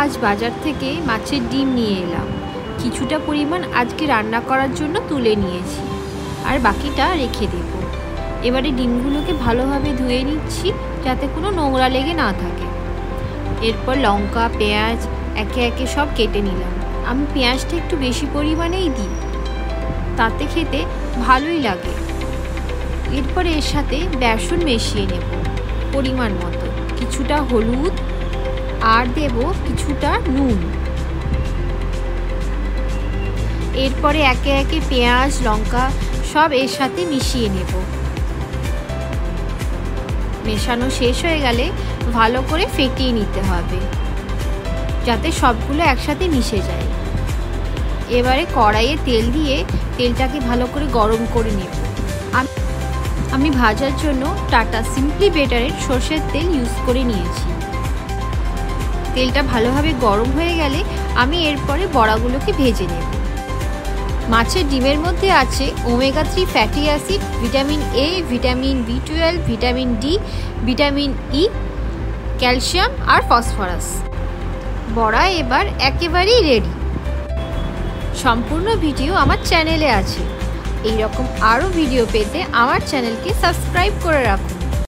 আজ বাজার থেকে মাছের ডিম নিয়ে এলাম। কিছুটা পরিমাণ আজকে রান্না করার জন্য তুলে নিয়েছি, আর বাকিটা রেখে দেব। এবারে ডিমগুলোকে ভালোভাবে ধুয়ে নিচ্ছি যাতে কোনো নোংরা লেগে না থাকে। এরপর লঙ্কা, পেঁয়াজ একে একে সব কেটে নিলাম। আমি পেঁয়াজটা একটু বেশি পরিমাণেই দিই, তাতে খেতে ভালোই লাগে। এরপরে এর সাথে বেসন মিশিয়ে নেব পরিমাণ মতো, কিছুটা হলুদ আর দেব কিছুটা নুন। এরপরে একে একে পেঁয়াজ, লঙ্কা সব এর সাথে মিশিয়ে নেব। মেশানো শেষ হয়ে গেলে ভালো করে ফেটিয়ে নিতে হবে যাতে সবগুলো একসাথে মিশে যায়। এবারে কড়াইয়ে তেল দিয়ে তেলটাকে ভালো করে গরম করে নেব। আমি ভাজার জন্য টাটা সিম্পলি বেটারের সর্ষের তেল ইউজ করে নিয়েছি। তেলটা ভালোভাবে গরম হয়ে গেলে আমি এরপরে বড়াগুলোকে ভেজে নেব। মাছের ডিমের মধ্যে আছে omega 3 fatty acid, vitamin A, vitamin বি12, vitamin D, vitamin E, calcium আর ফসফরাস। বড়া এবার একেবারেই রেডি। সম্পূর্ণ ভিডিও আমার চ্যানেলে আছে। এই রকম আরও ভিডিও পেতে আমার চ্যানেলকে সাবস্ক্রাইব করে রাখুন।